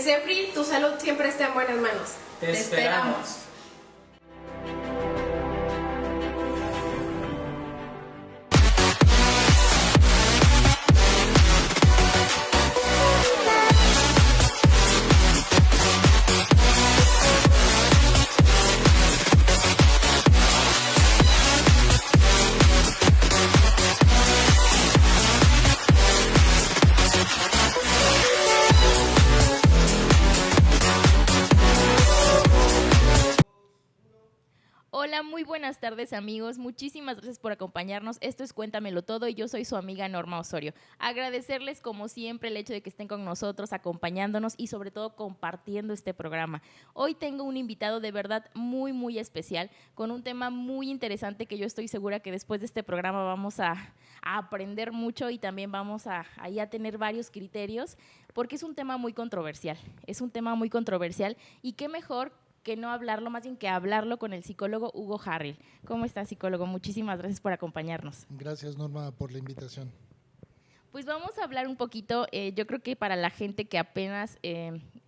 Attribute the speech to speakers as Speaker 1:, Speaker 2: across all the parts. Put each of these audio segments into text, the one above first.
Speaker 1: CEPRI, tu salud siempre está en buenas manos.
Speaker 2: Te esperamos.
Speaker 3: Hola, muy buenas tardes amigos, muchísimas gracias por acompañarnos, esto es Cuéntamelo Todo y yo soy su amiga Norma Osorio. Agradecerles como siempre el hecho de que estén con nosotros, acompañándonos y sobre todo compartiendo este programa. Hoy tengo un invitado de verdad muy especial, con un tema muy interesante que yo estoy segura que después de este programa vamos a aprender mucho y también vamos a tener varios criterios, porque es un tema muy controversial, y qué mejor que no hablarlo, más bien que hablarlo con el psicólogo Hugo Harrell. ¿Cómo está, psicólogo? Muchísimas gracias por acompañarnos.
Speaker 4: Gracias, Norma, por la invitación.
Speaker 3: Pues vamos a hablar un poquito, yo creo que para la gente que apenas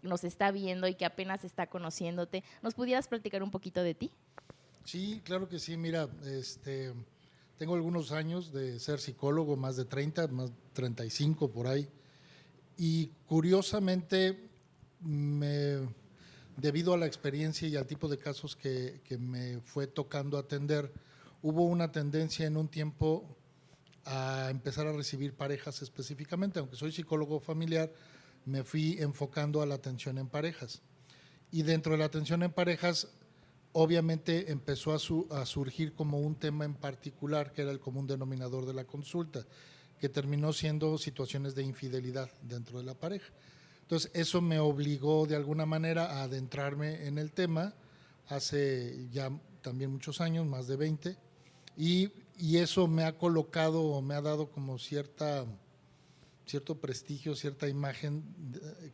Speaker 3: nos está viendo y que apenas está conociéndote, ¿nos pudieras platicar un poquito de ti?
Speaker 4: Sí, claro que sí. Mira, tengo algunos años de ser psicólogo, más de 30, más 35 por ahí. Y curiosamente, debido a la experiencia y al tipo de casos que me fue tocando atender, hubo una tendencia en un tiempo a empezar a recibir parejas específicamente. Aunque soy psicólogo familiar, me fui enfocando a la atención en parejas. Y dentro de la atención en parejas, obviamente empezó a surgir como un tema en particular, que era el común denominador de la consulta, que terminó siendo situaciones de infidelidad dentro de la pareja. Entonces, eso me obligó de alguna manera a adentrarme en el tema hace ya también muchos años, más de 20, y eso me ha colocado o me ha dado como cierto prestigio, cierta imagen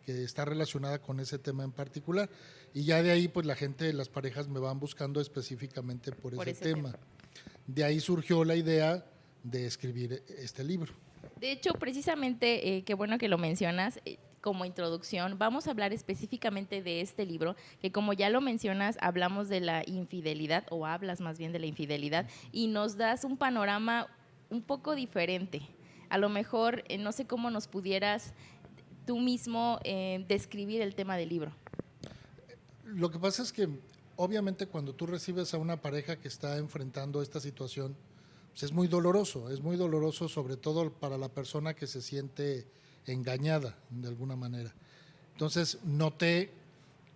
Speaker 4: que está relacionada con ese tema en particular. Y ya de ahí, pues la gente, las parejas me van buscando específicamente por ese tema. De ahí surgió la idea de escribir este libro.
Speaker 3: De hecho, precisamente, qué bueno que lo mencionas, como introducción, vamos a hablar específicamente de este libro, que como ya lo mencionas, hablamos de la infidelidad, o hablas más bien de la infidelidad, y nos das un panorama un poco diferente. A lo mejor, no sé cómo nos pudieras tú mismo describir el tema del libro.
Speaker 4: Lo que pasa es que, obviamente, cuando tú recibes a una pareja que está enfrentando esta situación, pues es muy doloroso sobre todo para la persona que se siente engañada de alguna manera. Entonces noté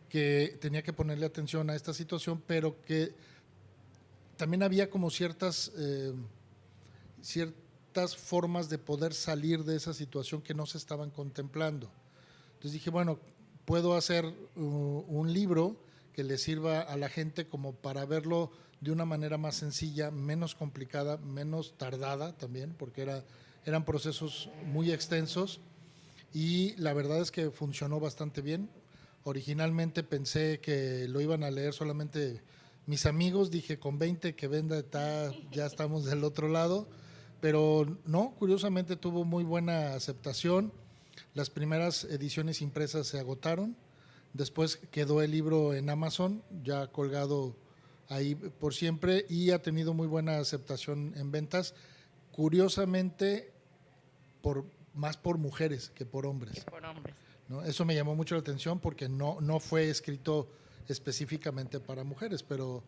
Speaker 4: que tenía que ponerle atención a esta situación, pero que también había como ciertas formas de poder salir de esa situación que no se estaban contemplando. Entonces dije, bueno, puedo hacer un libro que le sirva a la gente como para verlo de una manera más sencilla, menos complicada, menos tardada también, porque eran procesos muy extensos, y la verdad es que funcionó bastante bien. Originalmente pensé que lo iban a leer solamente mis amigos, dije con 20 que venda ya estamos del otro lado, pero no, curiosamente tuvo muy buena aceptación. Las primeras ediciones impresas se agotaron, después quedó el libro en Amazon, ya colgado ahí por siempre, y ha tenido muy buena aceptación en ventas, curiosamente más por mujeres que por hombres. ¿No? Eso me llamó mucho la atención porque no fue escrito específicamente para mujeres, pero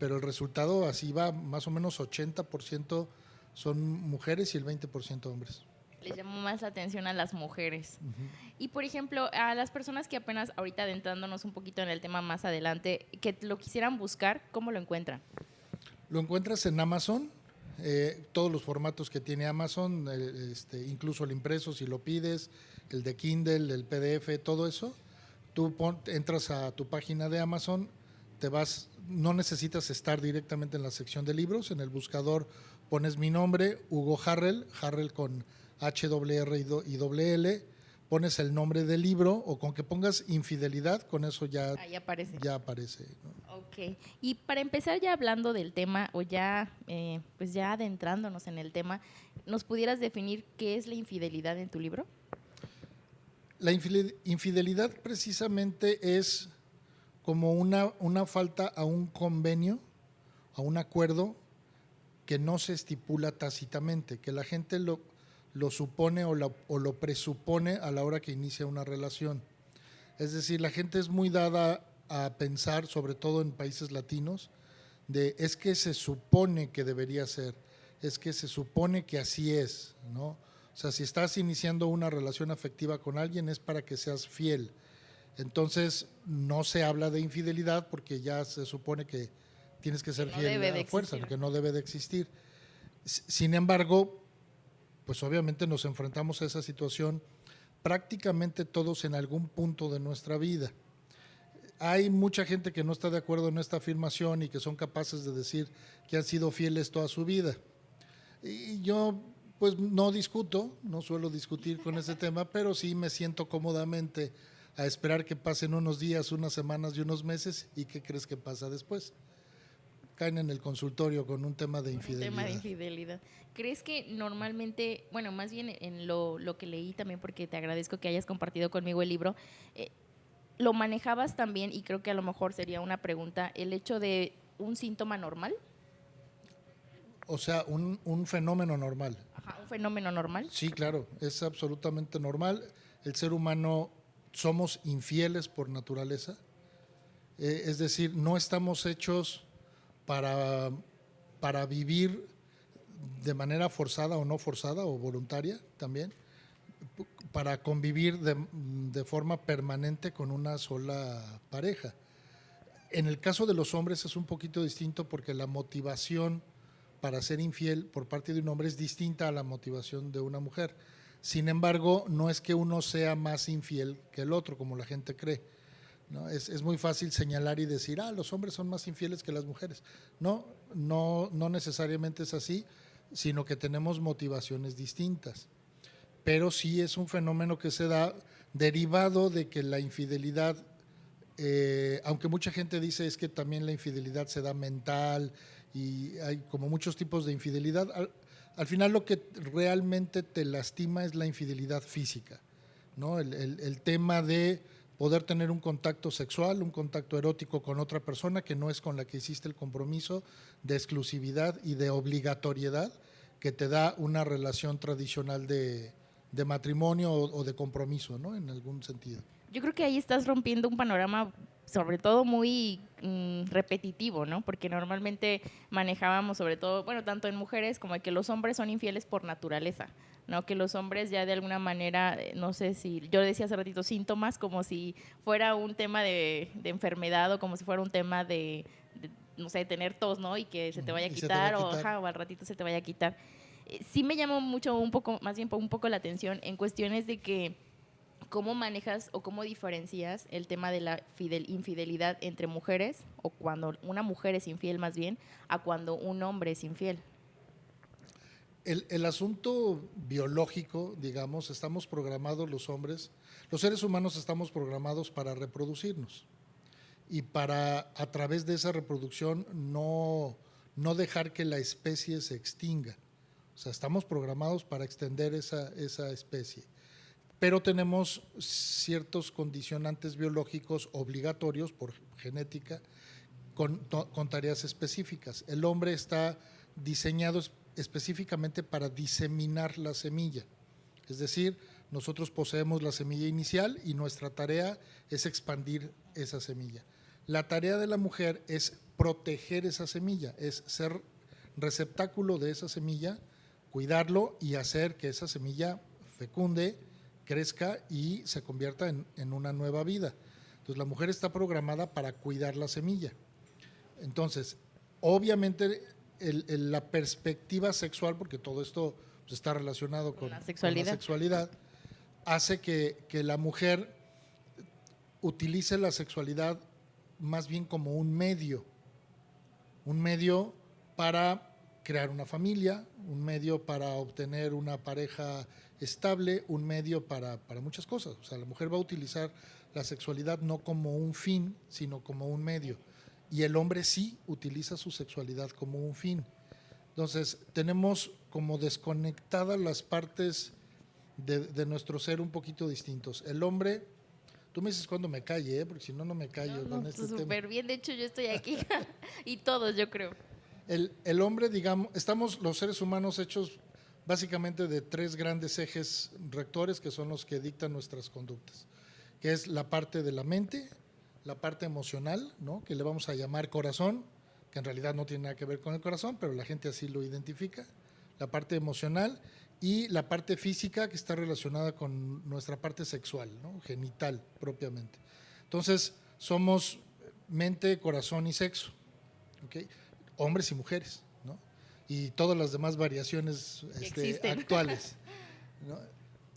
Speaker 4: el resultado así va, más o menos 80% son mujeres y el 20% hombres.
Speaker 3: Les llamó más la atención a las mujeres. Y, por ejemplo, a las personas que apenas ahorita adentrándonos un poquito en el tema más adelante, que lo quisieran buscar, ¿cómo lo encuentran?
Speaker 4: Lo encuentras en Amazon, todos los formatos que tiene Amazon, incluso el impreso si lo pides, el de Kindle, el PDF, todo eso. Tú entras a tu página de Amazon, no necesitas estar directamente en la sección de libros, en el buscador pones mi nombre, Hugo Harrell, Harrell con HRR pones el nombre del libro, o con que pongas infidelidad, con eso ya aparece, ¿no?
Speaker 3: Ok, y para empezar ya hablando del tema, o ya pues ya adentrándonos en el tema, ¿nos pudieras definir qué es la infidelidad en tu libro?
Speaker 4: La infidelidad precisamente es como una falta a un convenio, a un acuerdo que no se estipula tácitamente, que la gente lo supone o lo presupone a la hora que inicia una relación. Es decir, la gente es muy dada a pensar, sobre todo en países latinos, de es que se supone que debería ser, es que se supone que así es, ¿no? O sea, si estás iniciando una relación afectiva con alguien es para que seas fiel. Entonces, no se habla de infidelidad porque ya se supone que tienes que ser
Speaker 3: no
Speaker 4: fiel
Speaker 3: debe de
Speaker 4: a fuerza,
Speaker 3: existir.
Speaker 4: que no debe de existir. Sin embargo, pues obviamente nos enfrentamos a esa situación prácticamente todos en algún punto de nuestra vida. Hay mucha gente que no está de acuerdo en esta afirmación y que son capaces de decir que han sido fieles toda su vida. Y yo pues no discuto, no suelo discutir con ese tema, pero sí me siento cómodamente a esperar que pasen unos días, unas semanas y unos meses. ¿Y qué crees que pasa después? Caen en el consultorio con un tema de
Speaker 3: Un tema de
Speaker 4: infidelidad.
Speaker 3: infidelidad. ¿Crees que normalmente, bueno, más bien en lo que leí también, porque te agradezco que hayas compartido conmigo el libro, lo manejabas también, y creo que a lo mejor sería una pregunta, el hecho de un síntoma normal?
Speaker 4: O sea, un fenómeno normal.
Speaker 3: Ajá, un fenómeno normal.
Speaker 4: Sí, claro, es absolutamente normal. El ser humano somos infieles por naturaleza. Es decir, no estamos hechos para, para vivir de manera forzada o no forzada o voluntaria también, para convivir de forma permanente con una sola pareja. En el caso de los hombres es un poquito distinto porque la motivación para ser infiel por parte de un hombre es distinta a la motivación de una mujer. Sin embargo, no es que uno sea más infiel que el otro, como la gente cree, ¿no? Es muy fácil señalar y decir, los hombres son más infieles que las mujeres. No necesariamente es así, sino que tenemos motivaciones distintas. Pero sí es un fenómeno que se da derivado de que la infidelidad, aunque mucha gente dice es que también la infidelidad se da mental y hay como muchos tipos de infidelidad, al final lo que realmente te lastima es la infidelidad física, ¿no? El tema de poder tener un contacto sexual, un contacto erótico con otra persona que no es con la que hiciste el compromiso de exclusividad y de obligatoriedad que te da una relación tradicional de matrimonio o de compromiso, ¿no? En algún sentido.
Speaker 3: Yo creo que ahí estás rompiendo un panorama sobre todo muy repetitivo, ¿no? Porque normalmente manejábamos sobre todo, bueno, tanto en mujeres como que los hombres son infieles por naturaleza, ¿no? Que los hombres ya de alguna manera, no sé si, yo decía hace ratito síntomas, como si fuera un tema de enfermedad o como si fuera un tema no sé, tener tos, ¿no? Y que se te vaya a quitar, o al ratito se te vaya a quitar. Sí me llamó mucho un poco, más bien un poco la atención en cuestiones de que ¿cómo manejas o cómo diferencias el tema de la infidelidad entre mujeres, o cuando una mujer es infiel más bien, a cuando un hombre es infiel?
Speaker 4: El asunto biológico, digamos, estamos programados los hombres, los seres humanos estamos programados para reproducirnos y para a través de esa reproducción no dejar que la especie se extinga. O sea, estamos programados para extender esa especie. Pero tenemos ciertos condicionantes biológicos obligatorios por genética con tareas específicas. El hombre está diseñado específicamente para diseminar la semilla. Es decir, nosotros poseemos la semilla inicial y nuestra tarea es expandir esa semilla. La tarea de la mujer es proteger esa semilla, es ser receptáculo de esa semilla, cuidarlo y hacer que esa semilla fecunde, crezca y se convierta en una nueva vida. Entonces la mujer está programada para cuidar la semilla. Entonces, obviamente la perspectiva sexual, porque todo esto pues, está relacionado con la sexualidad, hace que la mujer utilice la sexualidad más bien como un medio para crear una familia, un medio para obtener una pareja estable, un medio para muchas cosas. O sea, la mujer va a utilizar la sexualidad no como un fin, sino como un medio. Y el hombre sí utiliza su sexualidad como un fin. Entonces, tenemos como desconectadas las partes de nuestro ser un poquito distintos. El hombre, tú me dices cuando me calle, porque si no, no me callo con este tema.
Speaker 3: Súper bien, de hecho yo estoy aquí y todos yo creo.
Speaker 4: El hombre, digamos, estamos los seres humanos hechos básicamente de 3 grandes ejes rectores que son los que dictan nuestras conductas, que es la parte de la mente, la parte emocional, ¿no?, que le vamos a llamar corazón, que en realidad no tiene nada que ver con el corazón, pero la gente así lo identifica, la parte emocional y la parte física, que está relacionada con nuestra parte sexual, ¿no?, genital propiamente. Entonces, somos mente, corazón y sexo, ¿okay?, hombres y mujeres, ¿no?, y todas las demás variaciones actuales, ¿no?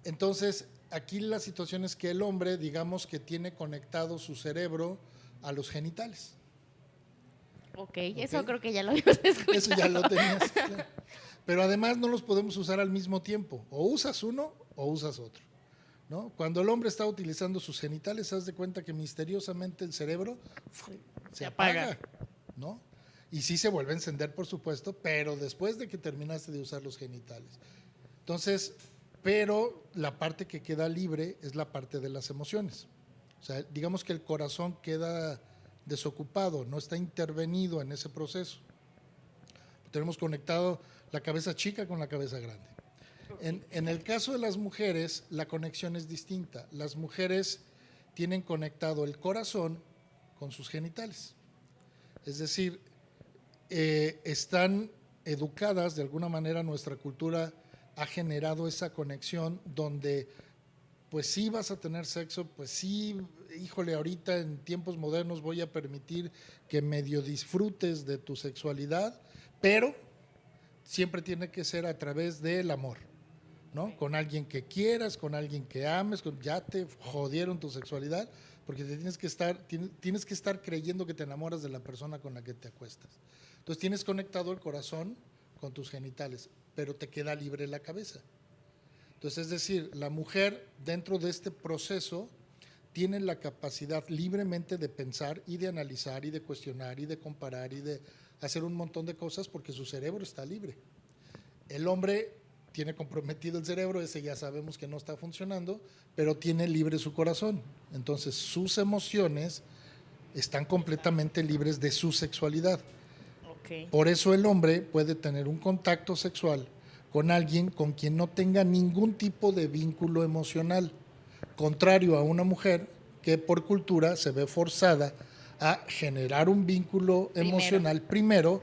Speaker 4: Entonces, aquí la situación es que el hombre, digamos que tiene conectado su cerebro a los genitales.
Speaker 3: Ok, eso creo que ya lo habíamos escuchado.
Speaker 4: Eso ya lo tenías, claro. Pero además no los podemos usar al mismo tiempo. O usas uno o usas otro, ¿no? Cuando el hombre está utilizando sus genitales, haz de cuenta que misteriosamente el cerebro se apaga, ¿no? Y sí se vuelve a encender, por supuesto, pero después de que terminaste de usar los genitales. Entonces, pero la parte que queda libre es la parte de las emociones. O sea, digamos que el corazón queda desocupado, no está intervenido en ese proceso. Tenemos conectado la cabeza chica con la cabeza grande. En el caso de las mujeres, la conexión es distinta. Las mujeres tienen conectado el corazón con sus genitales. Es decir, están educadas, de alguna manera nuestra cultura ha generado esa conexión donde pues sí vas a tener sexo, pues sí, híjole, ahorita en tiempos modernos voy a permitir que medio disfrutes de tu sexualidad, pero siempre tiene que ser a través del amor, ¿no? Con alguien que quieras, con alguien que ames, ya te jodieron tu sexualidad, porque tienes que estar creyendo que te enamoras de la persona con la que te acuestas. Entonces tienes conectado el corazón con tus genitales, pero te queda libre la cabeza. Entonces, es decir, la mujer dentro de este proceso tiene la capacidad libremente de pensar y de analizar y de cuestionar y de comparar y de hacer un montón de cosas porque su cerebro está libre. El hombre tiene comprometido el cerebro, ese ya sabemos que no está funcionando, pero tiene libre su corazón. Entonces, sus emociones están completamente libres de su sexualidad. Okay. Por eso el hombre puede tener un contacto sexual con alguien con quien no tenga ningún tipo de vínculo emocional, contrario a una mujer que por cultura se ve forzada a generar un vínculo emocional primero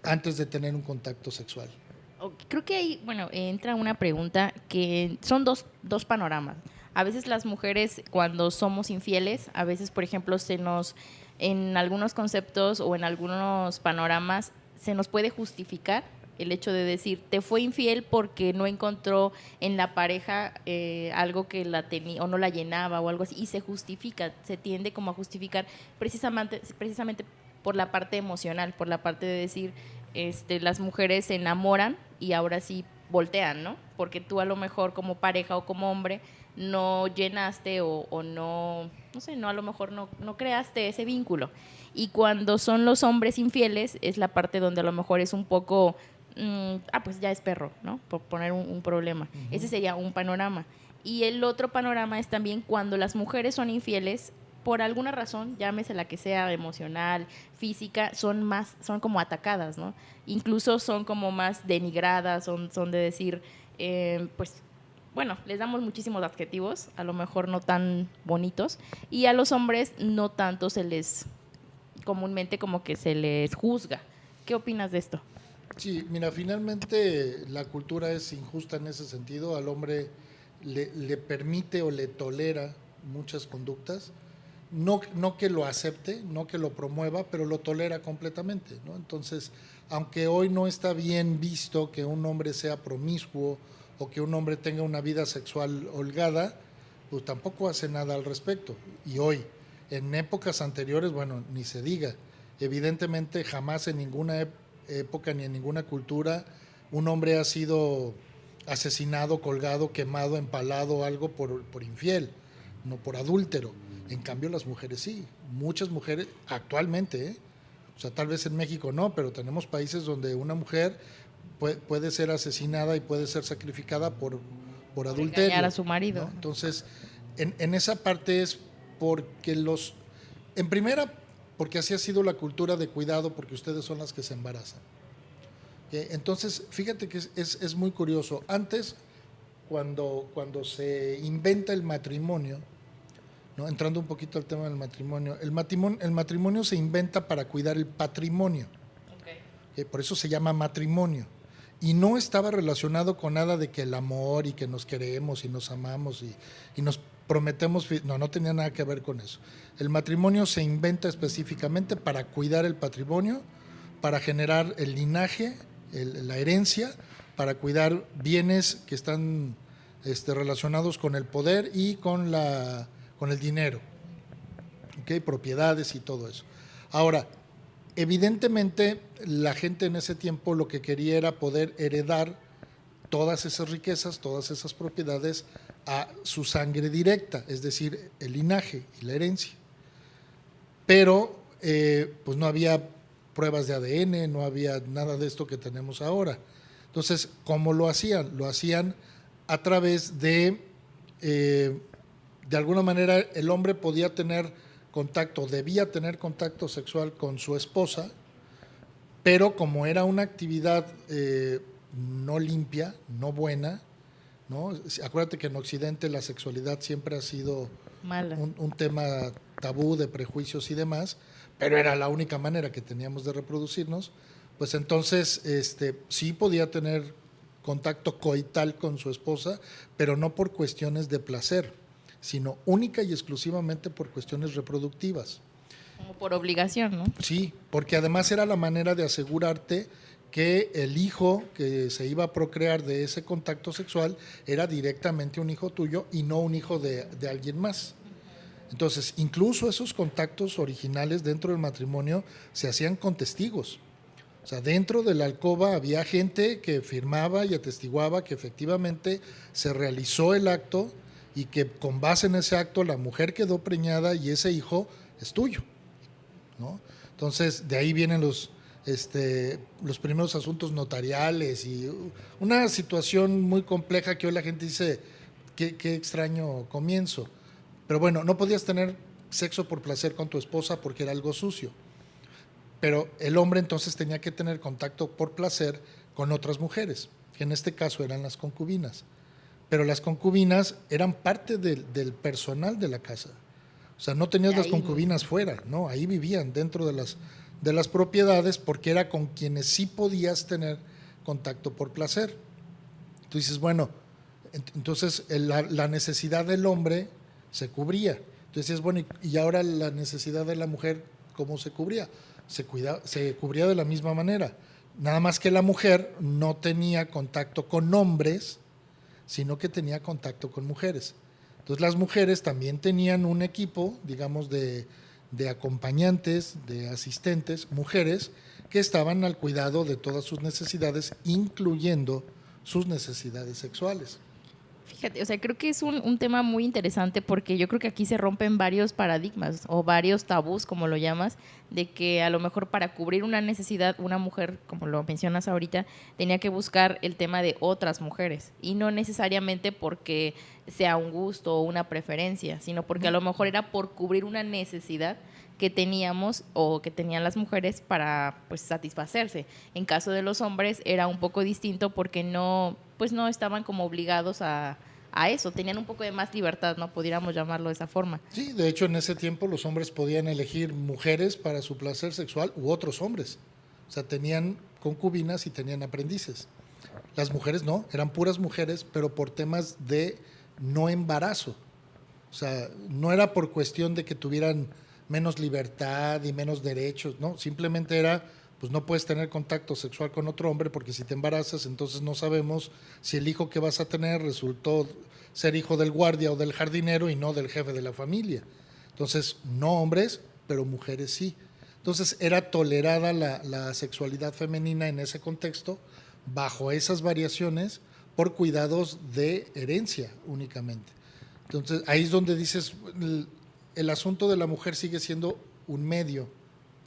Speaker 4: antes de tener un contacto sexual.
Speaker 3: Creo que ahí, bueno, entra una pregunta que son dos panoramas. A veces las mujeres cuando somos infieles, a veces, por ejemplo, en algunos conceptos o en algunos panoramas se nos puede justificar el hecho de decir, te fue infiel porque no encontró en la pareja algo que la tenía o no la llenaba o algo así, y se justifica, se tiende como a justificar precisamente por la parte emocional, por la parte de decir, las mujeres se enamoran y ahora sí voltean, ¿no? Porque tú a lo mejor como pareja o como hombre no llenaste o no sé, no, a lo mejor no creaste ese vínculo. Y cuando son los hombres infieles es la parte donde a lo mejor es un poco, pues ya es perro, ¿no? Por poner un problema. Uh-huh. Ese sería un panorama. Y el otro panorama es también cuando las mujeres son infieles, por alguna razón, llámese la que sea, emocional, física, son como atacadas, ¿no? Incluso son como más denigradas, son de decir, pues, bueno, les damos muchísimos adjetivos, a lo mejor no tan bonitos, y a los hombres no tanto comúnmente como que se les juzga. ¿Qué opinas de esto?
Speaker 4: Sí, mira, finalmente la cultura es injusta en ese sentido. Al hombre le permite o le tolera muchas conductas. No que lo acepte, no que lo promueva, pero lo tolera completamente, ¿no? Entonces, aunque hoy no está bien visto que un hombre sea promiscuo o que un hombre tenga una vida sexual holgada, pues tampoco hace nada al respecto. Y hoy, en épocas anteriores, bueno, ni se diga. Evidentemente, jamás en ninguna época ni en ninguna cultura un hombre ha sido asesinado, colgado, quemado, empalado, algo por infiel, no por adúltero. En cambio, las mujeres sí. Muchas mujeres, actualmente, o sea, tal vez en México no, pero tenemos países donde una mujer puede ser asesinada y puede ser sacrificada por adulterio.
Speaker 3: Engañar a su marido.
Speaker 4: ¿no? Entonces, en esa parte es porque en primera, porque así ha sido la cultura de cuidado, porque ustedes son las que se embarazan. Entonces, fíjate que es muy curioso. Antes, cuando se inventa el matrimonio, ¿no? Entrando un poquito al tema del matrimonio, el matrimonio se inventa para cuidar el patrimonio. Por eso se llama matrimonio. Y no estaba relacionado con nada de que el amor y que nos queremos y nos amamos y nos prometemos. No tenía nada que ver con eso. El matrimonio se inventa específicamente para cuidar el patrimonio, para generar el linaje, la herencia, para cuidar bienes que están relacionados con el poder y con el dinero, propiedades y todo eso. Ahora, evidentemente la gente en ese tiempo lo que quería era poder heredar todas esas riquezas, todas esas propiedades a su sangre directa, es decir, el linaje y la herencia. Pero pues no había pruebas de ADN, no había nada de esto que tenemos ahora. Entonces, ¿cómo lo hacían? Lo hacían a través de alguna manera el hombre podía tener contacto, debía tener contacto sexual con su esposa, pero como era una actividad no limpia, no buena, ¿no? Acuérdate que en Occidente la sexualidad siempre ha sido un tema tabú de prejuicios y demás, pero era la única manera que teníamos de reproducirnos, pues entonces sí podía tener contacto coital con su esposa, pero no por cuestiones de placer, sino única y exclusivamente por cuestiones reproductivas.
Speaker 3: Como por obligación, ¿no?
Speaker 4: Sí, porque además era la manera de asegurarte que el hijo que se iba a procrear de ese contacto sexual era directamente un hijo tuyo y no un hijo de alguien más. Entonces, incluso esos contactos originales dentro del matrimonio se hacían con testigos. O sea, dentro de la alcoba había gente que firmaba y atestiguaba que efectivamente se realizó el acto y que con base en ese acto la mujer quedó preñada y ese hijo es tuyo, ¿no? Entonces, de ahí vienen los primeros asuntos notariales y una situación muy compleja que hoy la gente dice, qué extraño comienzo. Pero bueno, no podías tener sexo por placer con tu esposa porque era algo sucio. Pero el hombre entonces tenía que tener contacto por placer con otras mujeres, que en este caso eran las concubinas. Pero las concubinas eran parte del personal de la casa. O sea, no tenías las concubinas fuera, no, ahí vivían dentro de las propiedades porque era con quienes sí podías tener contacto por placer. Tú dices, bueno, entonces la necesidad del hombre se cubría. Entonces, bueno, y ahora la necesidad de la mujer, ¿cómo se cubría? Se cubría de la misma manera. Nada más que la mujer no tenía contacto con hombres, sino que tenía contacto con mujeres. Entonces las mujeres también tenían un equipo, digamos, de acompañantes, de asistentes, mujeres, que estaban al cuidado de todas sus necesidades, incluyendo sus necesidades sexuales.
Speaker 3: Fíjate, o sea, creo que es un tema muy interesante porque yo creo que aquí se rompen varios paradigmas o varios tabús, como lo llamas, de que a lo mejor para cubrir una necesidad, una mujer, como lo mencionas ahorita, tenía que buscar el tema de otras mujeres y no necesariamente porque sea un gusto o una preferencia, sino porque a lo mejor era por cubrir una necesidad que teníamos o que tenían las mujeres para pues satisfacerse. En caso de los hombres era un poco distinto porque no estaban como obligados a eso, tenían un poco de más libertad, ¿no? Pudiéramos llamarlo de esa forma.
Speaker 4: Sí, de hecho en ese tiempo los hombres podían elegir mujeres para su placer sexual u otros hombres. O sea, tenían concubinas y tenían aprendices. Las mujeres no, eran puras mujeres, pero por temas de no embarazo. O sea, no era por cuestión de que tuvieran menos libertad y menos derechos, ¿no? Simplemente era, pues no puedes tener contacto sexual con otro hombre porque si te embarazas, entonces no sabemos si el hijo que vas a tener resultó ser hijo del guardia o del jardinero y no del jefe de la familia. Entonces, no hombres, pero mujeres sí. Entonces, era tolerada la sexualidad femenina en ese contexto, bajo esas variaciones, por cuidados de herencia únicamente. Entonces, ahí es donde dices, el asunto de la mujer sigue siendo un medio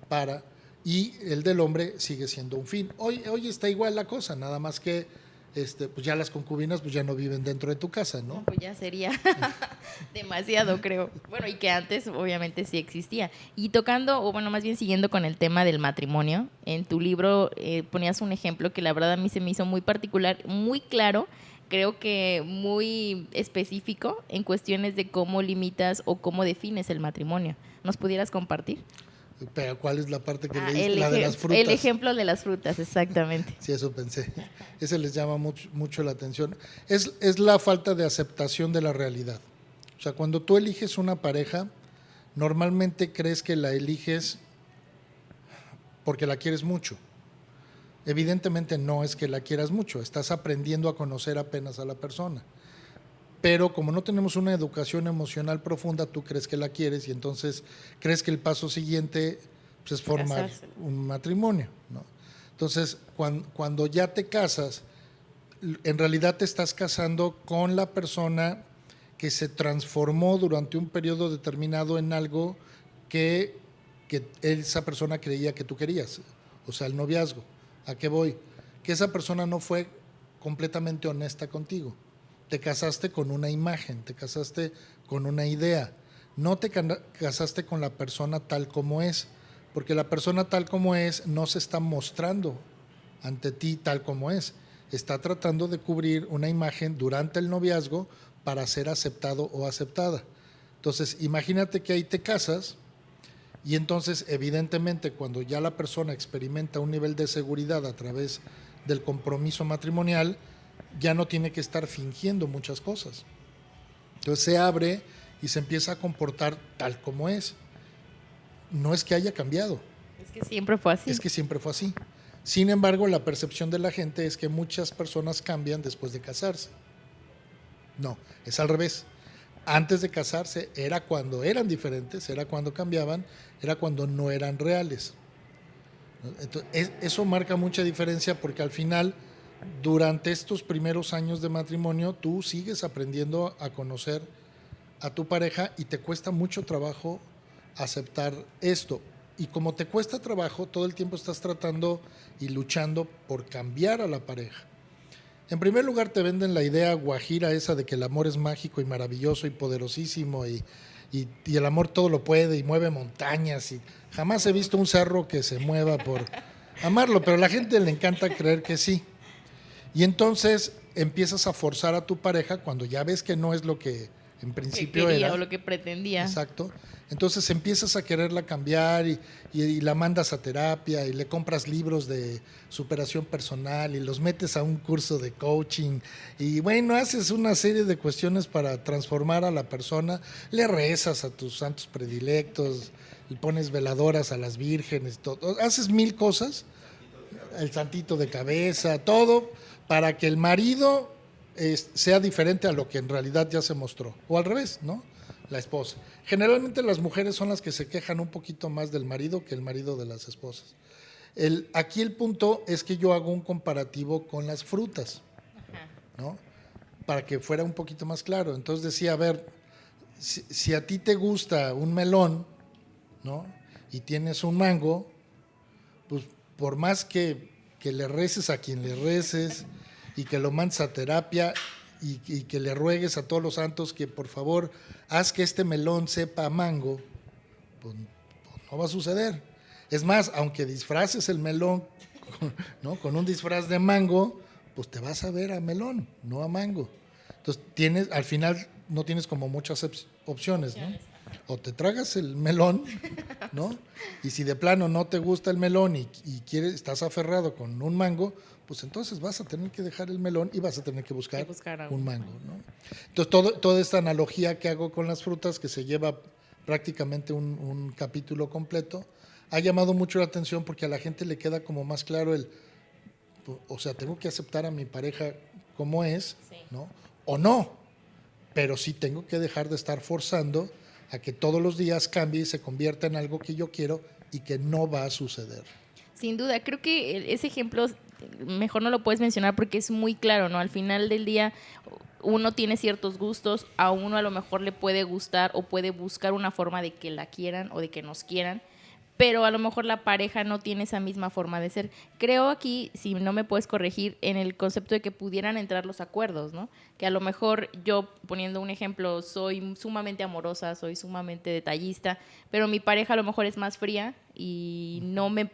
Speaker 4: para, y el del hombre sigue siendo un fin. Hoy está igual la cosa, nada más que pues ya las concubinas pues ya no viven dentro de tu casa, ¿no?
Speaker 3: No, pues ya sería demasiado, creo. Bueno, y que antes obviamente sí existía. Y tocando, o bueno, más bien siguiendo con el tema del matrimonio, en tu libro ponías un ejemplo que la verdad a mí se me hizo muy particular, muy claro, creo que muy específico en cuestiones de cómo limitas o cómo defines el matrimonio. ¿Nos pudieras compartir?
Speaker 4: Pero ¿cuál es la parte que
Speaker 3: Ah,
Speaker 4: leíste? La de las frutas.
Speaker 3: el ejemplo de las frutas, exactamente.
Speaker 4: Sí, eso pensé. Ese les llama mucho la atención. Es la falta de aceptación de la realidad. O sea, cuando tú eliges una pareja, normalmente crees que la eliges porque la quieres mucho. Evidentemente no es que la quieras mucho, estás aprendiendo a conocer apenas a la persona. Pero como no tenemos una educación emocional profunda, tú crees que la quieres y entonces crees que el paso siguiente pues, es formar
Speaker 3: Casarse.
Speaker 4: un matrimonio, ¿no? Entonces, cuando ya te casas, en realidad te estás casando con la persona que se transformó durante un periodo determinado en algo que esa persona creía que tú querías, o sea, el noviazgo. ¿A qué voy? Que esa persona no fue completamente honesta contigo. Te casaste con una imagen, te casaste con una idea, no te casaste con la persona tal como es, porque la persona tal como es no se está mostrando ante ti tal como es, está tratando de cubrir una imagen durante el noviazgo para ser aceptado o aceptada. Entonces, imagínate que ahí te casas y entonces, evidentemente, cuando ya la persona experimenta un nivel de seguridad a través del compromiso matrimonial, ya no tiene que estar fingiendo muchas cosas. Entonces se abre y se empieza a comportar tal como es. No es que haya cambiado,
Speaker 3: Es que siempre fue así.
Speaker 4: es que siempre fue así. Sin embargo, la percepción de la gente es que muchas personas cambian después de casarse. No, es al revés. Antes de casarse era cuando eran diferentes, era cuando cambiaban, era cuando no eran reales. Entonces, eso marca mucha diferencia porque al final, durante estos primeros años de matrimonio, tú sigues aprendiendo a conocer a tu pareja y te cuesta mucho trabajo aceptar esto. Y como te cuesta trabajo, todo el tiempo estás tratando y luchando por cambiar a la pareja. En primer lugar, te venden la idea guajira esa de que el amor es mágico y maravilloso y poderosísimo y el amor todo lo puede y mueve montañas. Y jamás he visto un cerro que se mueva por amarlo, pero a la gente le encanta creer que sí. Y entonces empiezas a forzar a tu pareja cuando ya ves que no es lo que en principio
Speaker 3: que quería
Speaker 4: era.
Speaker 3: o lo que pretendía.
Speaker 4: Exacto. Entonces empiezas a quererla cambiar y la mandas a terapia y le compras libros de superación personal y los metes a un curso de coaching y bueno, haces una serie de cuestiones para transformar a la persona, le rezas a tus santos predilectos, le pones veladoras a las vírgenes, todo, haces mil cosas, el santito de cabeza, todo para que el marido sea diferente a lo que en realidad ya se mostró, o al revés, ¿no? La esposa. Generalmente las mujeres son las que se quejan un poquito más del marido que el marido de las esposas. Aquí el punto es que yo hago un comparativo con las frutas, ¿no? Para que fuera un poquito más claro. Entonces decía, a ver, si a ti te gusta un melón, ¿no? Y tienes un mango, pues por más que le reces a quien le reces y que lo mandes a terapia y que le ruegues a todos los santos que por favor haz que este melón sepa a mango, pues no va a suceder. Es más, aunque disfraces el melón ¿no? con un disfraz de mango, pues te vas a ver a melón, no a mango. Entonces al final no tienes como muchas opciones, ¿no? O te tragas el melón, ¿no? Y si de plano no te gusta el melón y estás aferrado con un mango, pues entonces vas a tener que dejar el melón y vas a tener que buscar un mango, ¿no? Entonces toda esta analogía que hago con las frutas, que se lleva prácticamente un capítulo completo, ha llamado mucho la atención porque a la gente le queda como más claro o sea, tengo que aceptar a mi pareja como es, ¿no? O no, pero sí tengo que dejar de estar forzando a que todos los días cambie y se convierta en algo que yo quiero y que no va a suceder.
Speaker 3: Sin duda, creo que ese ejemplo mejor no lo puedes mencionar porque es muy claro, ¿no? Al final del día uno tiene ciertos gustos, a uno a lo mejor le puede gustar o puede buscar una forma de que la quieran o de que nos quieran, pero a lo mejor la pareja no tiene esa misma forma de ser. Creo aquí, si no me puedes corregir, en el concepto de que pudieran entrar los acuerdos, ¿no? Que a lo mejor yo, poniendo un ejemplo, soy sumamente amorosa, soy sumamente detallista, pero mi pareja a lo mejor es más fría y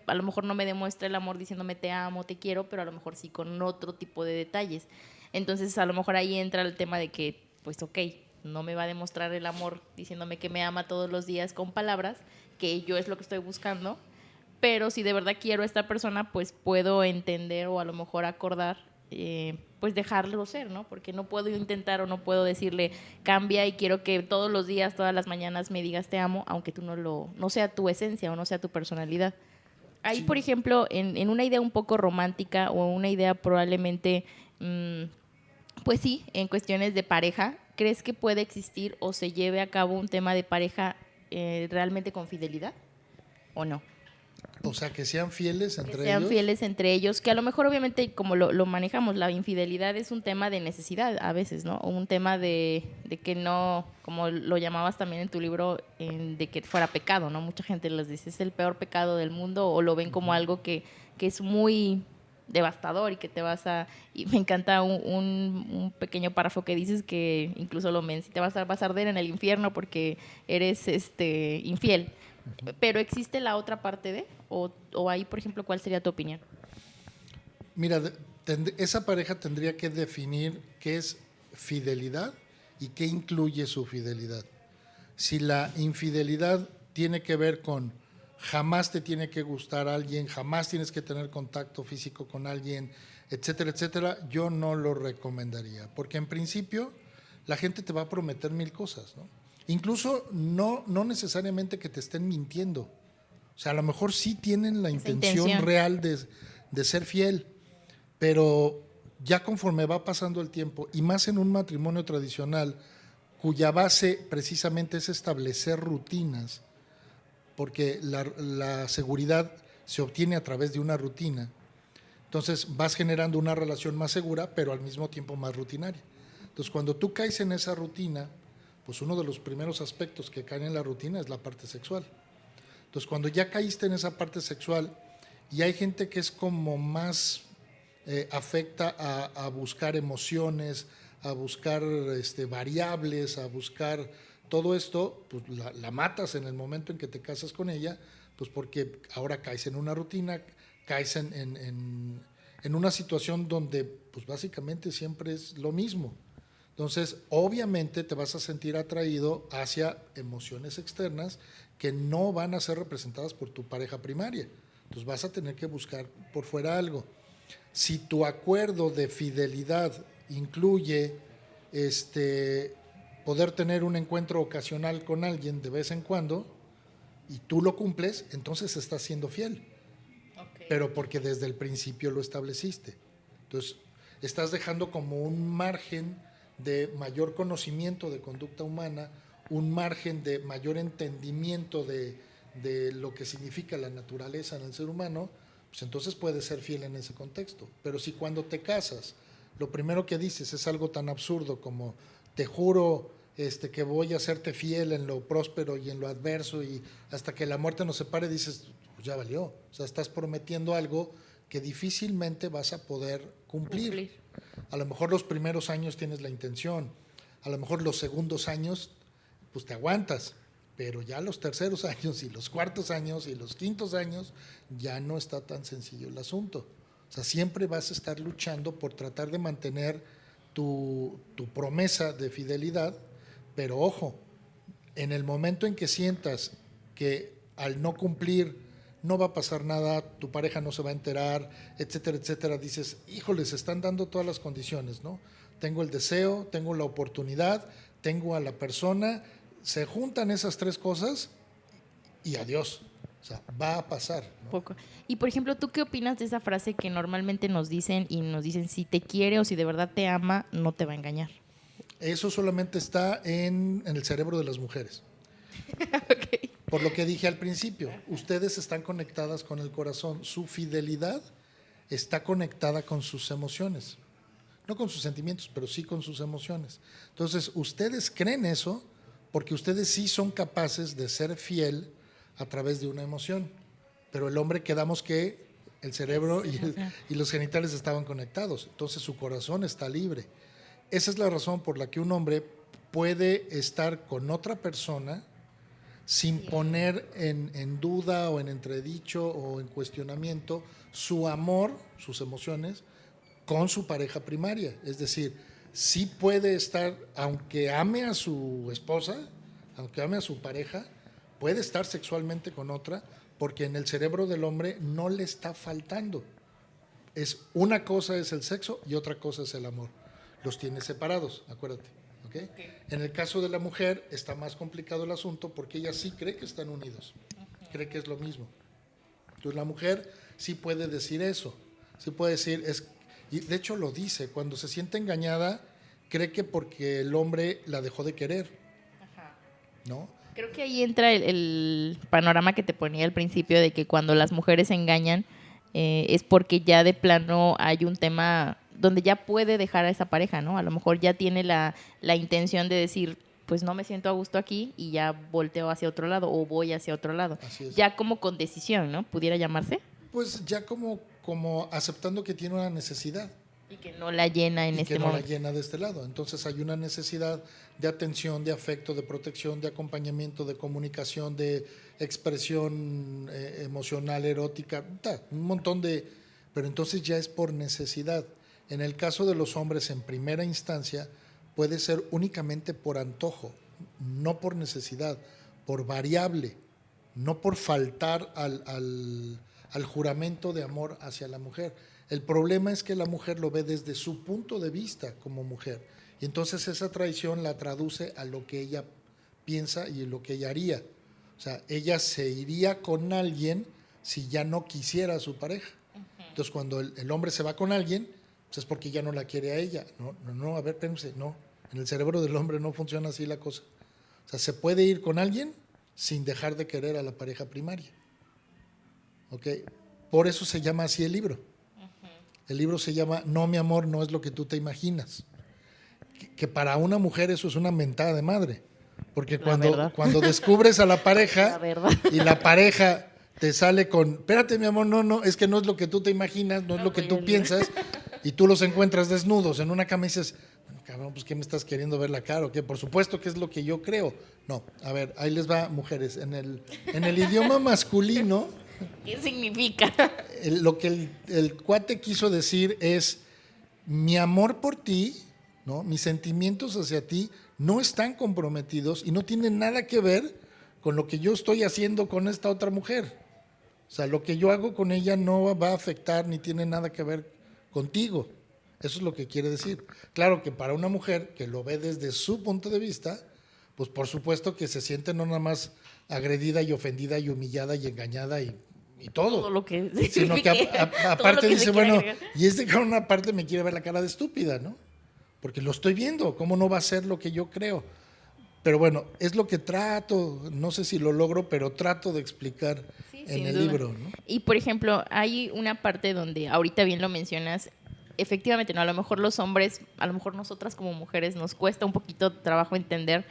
Speaker 3: a lo mejor no me demuestra el amor diciéndome te amo, te quiero, pero a lo mejor sí con otro tipo de detalles. Entonces a lo mejor ahí entra el tema de que, pues ok, no me va a demostrar el amor diciéndome que me ama todos los días con palabras, que yo es lo que estoy buscando, pero si de verdad quiero a esta persona, pues puedo entender o a lo mejor acordar, pues dejarlo ser, ¿no? Porque no puedo intentar o no puedo decirle cambia y quiero que todos los días, todas las mañanas me digas te amo, aunque tú no sea tu esencia o no sea tu personalidad. Ahí,
Speaker 4: Sí.
Speaker 3: por ejemplo, en una idea un poco romántica o una idea probablemente, pues sí, en cuestiones de pareja, ¿crees que puede existir o se lleve a cabo un tema de pareja realmente con fidelidad o no?
Speaker 4: O sea, que sean fieles
Speaker 3: Que
Speaker 4: entre
Speaker 3: sean
Speaker 4: ellos.
Speaker 3: fieles entre ellos, que a lo mejor obviamente como lo manejamos, la infidelidad es un tema de necesidad a veces, ¿no? O un tema de que no, como lo llamabas también en tu libro, de que fuera pecado, ¿no? Mucha gente les dice, es el peor pecado del mundo o lo ven como algo que es muy devastador y que te vas a... Y me encanta un pequeño párrafo que dices que incluso vas a arder en el infierno porque eres infiel. Pero ¿existe la otra parte de? O ahí, por ejemplo, ¿cuál sería tu opinión?
Speaker 4: Mira, esa pareja tendría que definir qué es fidelidad y qué incluye su fidelidad. Si la infidelidad tiene que ver con jamás te tiene que gustar alguien, jamás tienes que tener contacto físico con alguien, etcétera, etcétera, yo no lo recomendaría, porque en principio la gente te va a prometer mil cosas, ¿no? Incluso no necesariamente que te estén mintiendo. O sea, a lo mejor sí tienen la
Speaker 3: Esa
Speaker 4: intención
Speaker 3: intención.
Speaker 4: real de ser fiel, pero ya conforme va pasando el tiempo, y más en un matrimonio tradicional, cuya base precisamente es establecer rutinas, porque la seguridad se obtiene a través de una rutina. Entonces vas generando una relación más segura, pero al mismo tiempo más rutinaria. Entonces cuando tú caes en esa rutina, pues uno de los primeros aspectos que caen en la rutina es la parte sexual. Entonces cuando ya caíste en esa parte sexual, y hay gente que es como más afecta a buscar emociones, a buscar variables, a buscar todo esto, pues la matas en el momento en que te casas con ella, pues porque ahora caes en una rutina, caes en una situación donde pues básicamente siempre es lo mismo. Entonces, obviamente te vas a sentir atraído hacia emociones externas que no van a ser representadas por tu pareja primaria. Entonces vas a tener que buscar por fuera algo. Si tu acuerdo de fidelidad incluye poder tener un encuentro ocasional con alguien de vez en cuando y tú lo cumples, entonces estás siendo fiel. Okay. Pero porque desde el principio lo estableciste. Entonces, estás dejando como un margen de mayor conocimiento de conducta humana, un margen de mayor entendimiento de lo que significa la naturaleza en el ser humano, pues entonces puedes ser fiel en ese contexto. Pero si cuando te casas, lo primero que dices es algo tan absurdo como te juro que voy a serte fiel en lo próspero y en lo adverso y hasta que la muerte nos separe, dices, pues ya valió. O sea, estás prometiendo algo que difícilmente vas a poder cumplir. A lo mejor los primeros años tienes la intención, a lo mejor los segundos años pues te aguantas, pero ya los terceros años y los cuartos años y los quintos años ya no está tan sencillo el asunto. O sea, siempre vas a estar luchando por tratar de mantener tu promesa de fidelidad, pero ojo, en el momento en que sientas que al no cumplir no va a pasar nada, tu pareja no se va a enterar, etcétera, etcétera, dices, híjole, se están dando todas las condiciones, ¿no? Tengo el deseo, tengo la oportunidad, tengo a la persona, se juntan esas tres cosas y adiós. O sea, va a pasar, ¿no?
Speaker 3: Poco. Y por ejemplo, ¿tú qué opinas de esa frase que normalmente nos dicen si te quiere o si de verdad te ama, no te va a engañar?
Speaker 4: Eso solamente está en el cerebro de las mujeres.
Speaker 3: Okay.
Speaker 4: Por lo que dije al principio, ustedes están conectadas con el corazón, su fidelidad está conectada con sus emociones, no con sus sentimientos, pero sí con sus emociones. Entonces, ustedes creen eso porque ustedes sí son capaces de ser fiel a través de una emoción. Pero el hombre quedamos que el cerebro y los genitales estaban conectados, entonces su corazón está libre. Esa es la razón por la que un hombre puede estar con otra persona sin poner en duda o en entredicho o en cuestionamiento su amor, sus emociones, con su pareja primaria. Es decir, sí puede estar, aunque ame a su esposa, aunque ame a su pareja, puede estar sexualmente con otra, porque en el cerebro del hombre no le está faltando. Una cosa es el sexo y otra cosa es el amor. Los tiene separados, acuérdate. ¿Okay? En el caso de la mujer está más complicado el asunto porque ella sí cree que están unidos, cree que es lo mismo. Entonces la mujer sí puede decir eso, sí puede decir, y de hecho lo dice, cuando se siente engañada, cree que porque el hombre la dejó de querer, ¿no?
Speaker 3: Creo que ahí entra el panorama que te ponía al principio de que cuando las mujeres se engañan es porque ya de plano hay un tema donde ya puede dejar a esa pareja, ¿no? A lo mejor ya tiene la intención de decir, pues no me siento a gusto aquí y ya volteo hacia otro lado o voy hacia otro lado.
Speaker 4: Así es.
Speaker 3: Ya como con decisión, ¿no? ¿Pudiera llamarse?
Speaker 4: Pues ya como aceptando que tiene una necesidad.
Speaker 3: Y que no la llena en este momento.
Speaker 4: Y que no la llena de este lado. Entonces hay una necesidad de atención, de afecto, de protección, de acompañamiento, de comunicación, de expresión emocional, erótica, un montón de... Pero entonces ya es por necesidad. En el caso de los hombres, en primera instancia, puede ser únicamente por antojo, no por necesidad, por variable, no por faltar al juramento de amor hacia la mujer. El problema es que la mujer lo ve desde su punto de vista como mujer. Y entonces esa traición la traduce a lo que ella piensa y lo que ella haría. O sea, ella se iría con alguien si ya no quisiera a su pareja. Entonces cuando el hombre se va con alguien, pues es porque ya no la quiere a ella. No, a ver, espérense, no. En el cerebro del hombre no funciona así la cosa. O sea, se puede ir con alguien sin dejar de querer a la pareja primaria. ¿Ok? Por eso se llama así el libro. El libro se llama No, mi amor, no es lo que tú te imaginas. Que para una mujer eso es una mentada de madre. Porque cuando descubres a la pareja y la pareja te sale con, espérate mi amor, no, es que no es lo que tú te imaginas, no es lo que tú piensas, y tú los encuentras desnudos en una cama y dices, bueno, cabrón, pues ¿qué me estás queriendo ver la cara o qué? Por supuesto que es lo que yo creo. No, a ver, ahí les va, mujeres, en el idioma masculino...
Speaker 3: ¿Qué significa?
Speaker 4: Lo que el cuate quiso decir es, mi amor por ti, ¿no? Mis sentimientos hacia ti no están comprometidos y no tienen nada que ver con lo que yo estoy haciendo con esta otra mujer. O sea, lo que yo hago con ella no va a afectar ni tiene nada que ver contigo. Eso es lo que quiere decir. Claro que para una mujer que lo ve desde su punto de vista, pues por supuesto que se siente no nada más agredida y ofendida y humillada y engañada y todo
Speaker 3: lo que
Speaker 4: sino que aparte dice, bueno, y este cabrón aparte me quiere ver la cara de estúpida, ¿no? Porque lo estoy viendo, ¿cómo no va a ser lo que yo creo? Pero bueno, es lo que trato, no sé si lo logro, pero trato de explicar en el libro, ¿no?
Speaker 3: Y por ejemplo, hay una parte donde ahorita bien lo mencionas, efectivamente, ¿no? A lo mejor los hombres, a lo mejor nosotras como mujeres nos cuesta un poquito trabajo entender.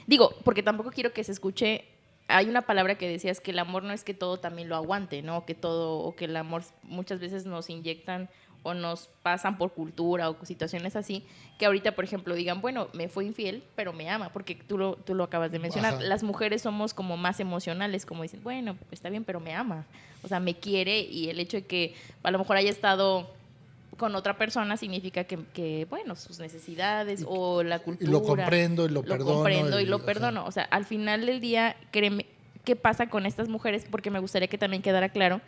Speaker 3: Digo, porque tampoco quiero que se escuche. Hay una palabra que decías que el amor no es que todo también lo aguante, ¿no? Que todo, o que el amor muchas veces nos inyectan o nos pasan por cultura o situaciones así, que ahorita, por ejemplo, digan, bueno, me fue infiel, pero me ama, porque tú lo acabas de mencionar. Ajá. Las mujeres somos como más emocionales, como dicen, bueno, está bien, pero me ama. O sea, me quiere, y el hecho de que a lo mejor haya estado con otra persona significa que bueno, sus necesidades o la cultura.
Speaker 4: Y lo comprendo y lo perdono.
Speaker 3: Lo comprendo y lo perdono. O sea, al final del día, créeme, ¿qué pasa con estas mujeres? Porque me gustaría que también quedara claro,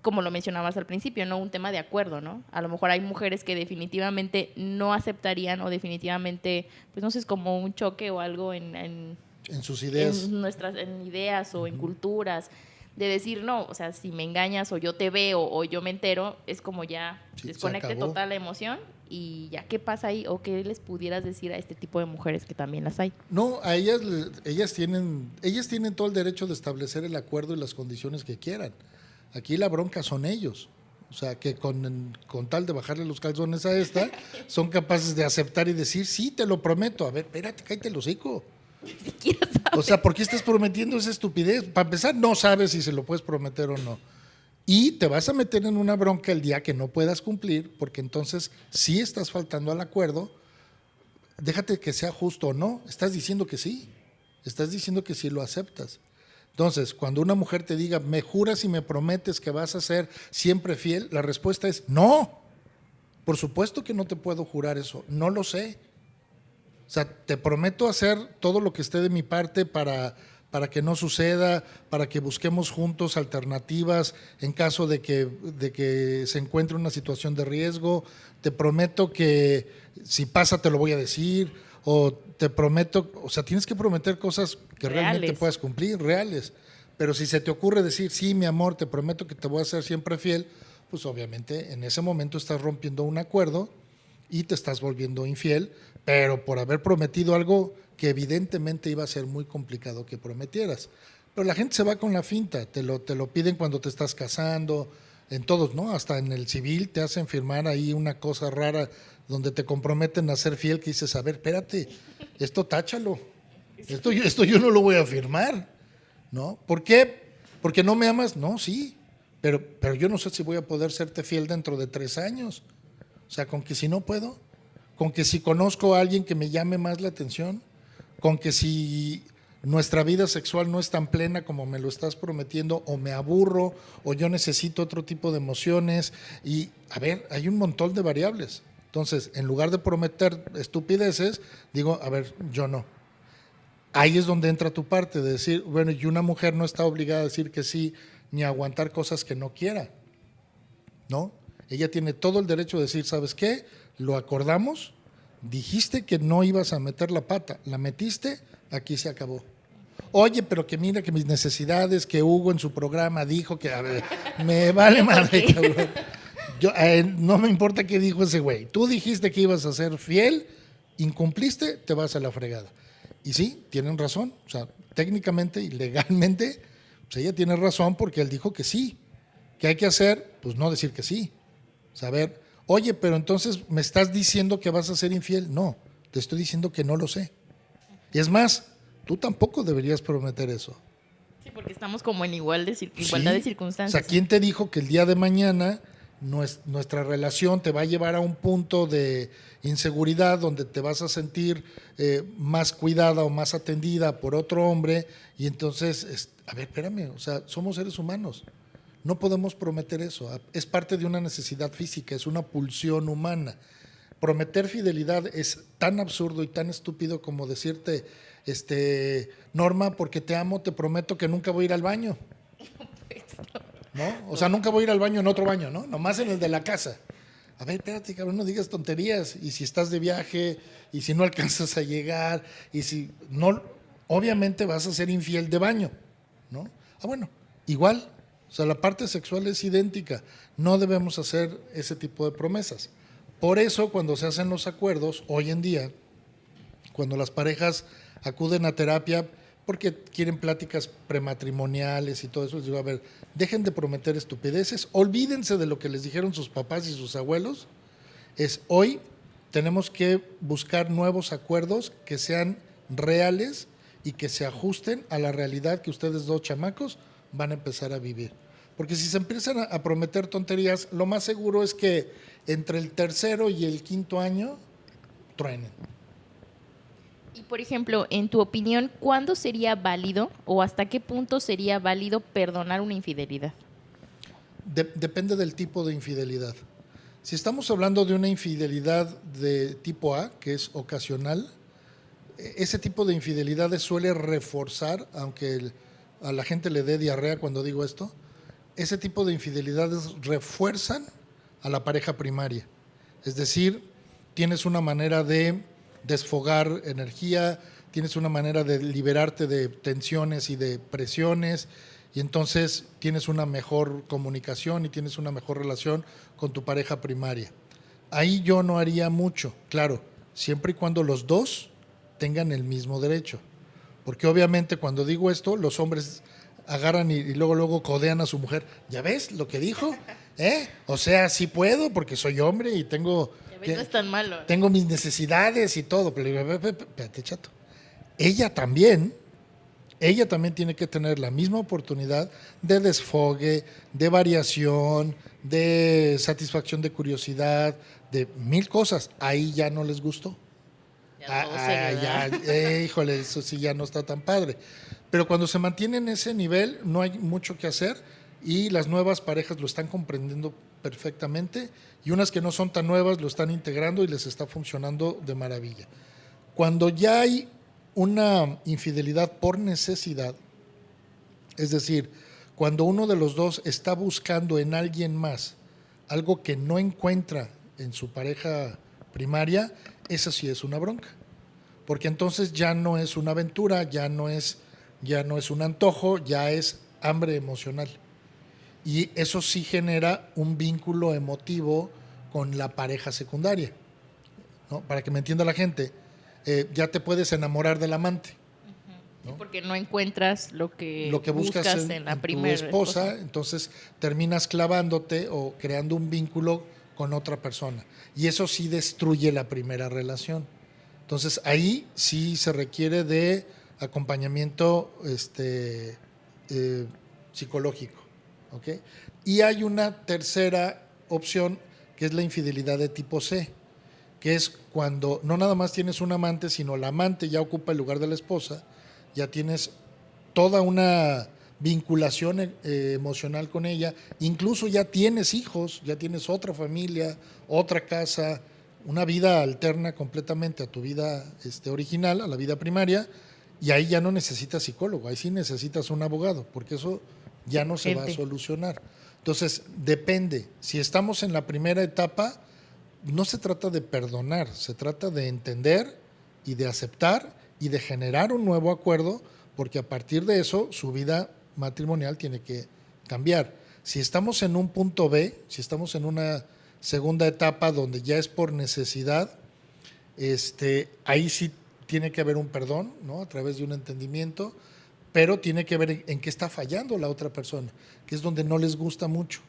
Speaker 3: como lo mencionabas al principio, ¿no? Un tema de acuerdo, ¿no? A lo mejor hay mujeres que definitivamente no aceptarían o definitivamente, pues no sé, es como un choque o algo en
Speaker 4: sus ideas.
Speaker 3: En ideas o en culturas. De decir, no, o sea, si me engañas o yo te veo o yo me entero, es como ya desconecte total la emoción y ya, ¿qué pasa ahí? ¿O qué les pudieras decir a este tipo de mujeres que también las hay?
Speaker 4: No, a ellas tienen todo el derecho de establecer el acuerdo y las condiciones que quieran. Aquí la bronca son ellos. O sea, que con tal de bajarle los calzones a esta, son capaces de aceptar y decir, sí, te lo prometo. A ver, espérate, cállate el hocico.
Speaker 3: siquiera sabes.
Speaker 4: O sea, ¿por qué estás prometiendo esa estupidez? Para empezar, no sabes si se lo puedes prometer o no. Y te vas a meter en una bronca el día que no puedas cumplir, porque entonces sí estás faltando al acuerdo. Déjate que sea justo o no, estás diciendo que sí. Estás diciendo que sí lo aceptas. Entonces, cuando una mujer te diga, ¿me juras y me prometes que vas a ser siempre fiel? La respuesta es, no. Por supuesto que no te puedo jurar eso, no lo sé. O sea, te prometo hacer todo lo que esté de mi parte para que no suceda, para que busquemos juntos alternativas en caso de que se encuentre una situación de riesgo. Te prometo que si pasa te lo voy a decir, o te prometo, o sea, tienes que prometer cosas que realmente
Speaker 3: Reales.
Speaker 4: puedas cumplir, reales. Pero si se te ocurre decir, sí, mi amor, te prometo que te voy a ser siempre fiel, pues obviamente en ese momento estás rompiendo un acuerdo y te estás volviendo infiel, pero por haber prometido algo que evidentemente iba a ser muy complicado que prometieras. Pero la gente se va con la finta, te lo piden cuando te estás casando, en todos, ¿no? Hasta en el civil te hacen firmar ahí una cosa rara donde te comprometen a ser fiel, que dices, a ver, espérate, esto táchalo, esto yo no lo voy a firmar, ¿no? ¿Por qué? ¿Porque no me amas? No, sí, pero yo no sé si voy a poder serte fiel dentro de 3 años. O sea, con que si no puedo, con que si conozco a alguien que me llame más la atención, con que si nuestra vida sexual no es tan plena como me lo estás prometiendo, o me aburro, o yo necesito otro tipo de emociones. Y, a ver, hay un montón de variables. Entonces, en lugar de prometer estupideces, digo, a ver, yo no. Ahí es donde entra tu parte de decir, bueno, y una mujer no está obligada a decir que sí, ni a aguantar cosas que no quiera, ¿no? Ella tiene todo el derecho de decir, ¿sabes qué? Lo acordamos, dijiste que no ibas a meter la pata, la metiste, aquí se acabó. Oye, pero que mira que mis necesidades, que Hugo en su programa dijo que, a ver, me vale madre, cabrón. No me importa qué dijo ese güey. Tú dijiste que ibas a ser fiel, incumpliste, te vas a la fregada. Y sí, tienen razón. O sea, técnicamente y legalmente, pues ella tiene razón porque él dijo que sí. ¿Qué hay que hacer? Pues no decir que sí. Saber, oye, pero entonces me estás diciendo que vas a ser infiel. No, te estoy diciendo que no lo sé. Y es más, tú tampoco deberías prometer eso.
Speaker 3: Sí, porque estamos como en igualdad de
Speaker 4: Sí.
Speaker 3: circunstancias.
Speaker 4: O sea, ¿quién te dijo que el día de mañana nuestra relación te va a llevar a un punto de inseguridad donde te vas a sentir más cuidada o más atendida por otro hombre? Y entonces, a ver, espérame, o sea, somos seres humanos. No podemos prometer eso. Es parte de una necesidad física, es una pulsión humana. Prometer fidelidad es tan absurdo y tan estúpido como decirte, Norma, porque te amo, te prometo que nunca voy a ir al baño. ¿No? O sea, nunca voy a ir al baño en otro baño, ¿no? Nomás en el de la casa. A ver, espérate, cabrón, no digas tonterías. Y si estás de viaje, y si no alcanzas a llegar, y si no, obviamente vas a ser infiel de baño, ¿no? Ah, bueno, igual. O sea, la parte sexual es idéntica. No debemos hacer ese tipo de promesas. Por eso, cuando se hacen los acuerdos, hoy en día, cuando las parejas acuden a terapia porque quieren pláticas prematrimoniales y todo eso, les digo, a ver, dejen de prometer estupideces, olvídense de lo que les dijeron sus papás y sus abuelos. Hoy tenemos que buscar nuevos acuerdos que sean reales y que se ajusten a la realidad que ustedes dos chamacos van a empezar a vivir. Porque si se empiezan a prometer tonterías, lo más seguro es que entre el tercero y el quinto año truenen.
Speaker 3: Y por ejemplo, en tu opinión, ¿cuándo sería válido o hasta qué punto sería válido perdonar una infidelidad?
Speaker 4: Depende del tipo de infidelidad. Si estamos hablando de una infidelidad de tipo A, que es ocasional, ese tipo de infidelidades suele reforzar, aunque a la gente le dé diarrea cuando digo esto, ese tipo de infidelidades refuerzan a la pareja primaria. Es decir, tienes una manera de desfogar energía, tienes una manera de liberarte de tensiones y de presiones, y entonces tienes una mejor comunicación y tienes una mejor relación con tu pareja primaria. Ahí yo no haría mucho, claro, siempre y cuando los dos tengan el mismo derecho. Porque obviamente cuando digo esto, los hombres agarran y luego codean a su mujer. ¿Ya ves lo que dijo? O sea, sí puedo porque soy hombre y tengo...
Speaker 3: No es tan malo.
Speaker 4: Tengo mis necesidades y todo, pero espérate, chato. ella también tiene que tener la misma oportunidad de desfogue, de variación, de satisfacción de curiosidad, de mil cosas. Ahí ya no les gustó. Híjole, eso sí ya no está tan padre. Pero cuando se mantiene en ese nivel, no hay mucho que hacer y las nuevas parejas lo están comprendiendo perfectamente y unas que no son tan nuevas lo están integrando y les está funcionando de maravilla. Cuando ya hay una infidelidad por necesidad, es decir, cuando uno de los dos está buscando en alguien más algo que no encuentra en su pareja primaria, esa sí es una bronca. Porque entonces ya no es una aventura, ya no es un antojo, ya es hambre emocional. Y eso sí genera un vínculo emotivo con la pareja secundaria, ¿no? Para que me entienda la gente, ya te puedes enamorar del amante, ¿no?
Speaker 3: Sí, porque no encuentras lo que
Speaker 4: buscas
Speaker 3: en la
Speaker 4: en tu
Speaker 3: primera
Speaker 4: esposa, entonces terminas clavándote o creando un vínculo con otra persona. Y eso sí destruye la primera relación. Entonces ahí sí se requiere de acompañamiento psicológico, ¿ok? Y hay una tercera opción que es la infidelidad de tipo C, que es cuando no nada más tienes un amante, sino la amante ya ocupa el lugar de la esposa, ya tienes toda una vinculación emocional con ella, incluso ya tienes hijos, ya tienes otra familia, otra casa, una vida alterna completamente a tu vida original, a la vida primaria, y ahí ya no necesitas psicólogo, ahí sí necesitas un abogado, porque eso ya no se va a solucionar. Entonces, depende, si estamos en la primera etapa, no se trata de perdonar, se trata de entender y de aceptar y de generar un nuevo acuerdo, porque a partir de eso su vida matrimonial tiene que cambiar. Si estamos en un punto B, si estamos en una segunda etapa donde ya es por necesidad, ahí sí tiene que haber un perdón, ¿no? A través de un entendimiento, pero tiene que ver en qué está fallando la otra persona, que es donde no les gusta mucho.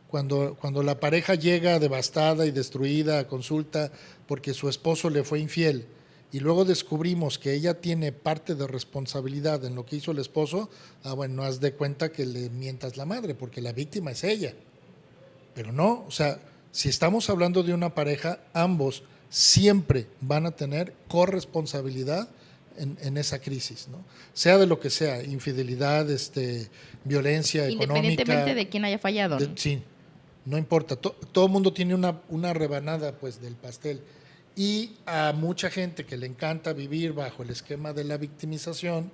Speaker 4: Cuando la pareja llega devastada y destruida a consulta porque su esposo le fue infiel y luego descubrimos que ella tiene parte de responsabilidad en lo que hizo el esposo, bueno, haz de cuenta que le mientas la madre, porque la víctima es ella. Pero no, o sea, si estamos hablando de una pareja, ambos siempre van a tener corresponsabilidad en esa crisis, ¿no? Sea de lo que sea, infidelidad, violencia económica.
Speaker 3: Independientemente de quién haya fallado, ¿no?
Speaker 4: Sí, no importa. Todo el mundo tiene una rebanada pues del pastel. Y a mucha gente que le encanta vivir bajo el esquema de la victimización,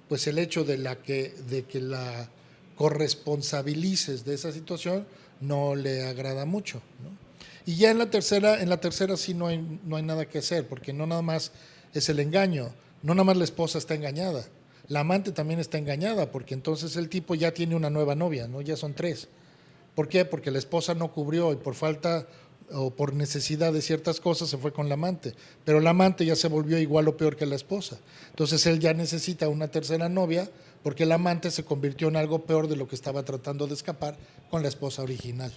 Speaker 4: pues el hecho de que la corresponsabilices de esa situación no le agrada mucho, ¿no? Y ya en la tercera sí no hay nada que hacer, porque no nada más es el engaño, no nada más la esposa está engañada, la amante también está engañada, porque entonces el tipo ya tiene una nueva novia, ¿no? Ya son 3. ¿Por qué? Porque la esposa no cubrió y por falta o por necesidad de ciertas cosas se fue con la amante, pero la amante ya se volvió igual o peor que la esposa. Entonces él ya necesita una tercera novia porque el amante se convirtió en algo peor de lo que estaba tratando de escapar con la esposa original.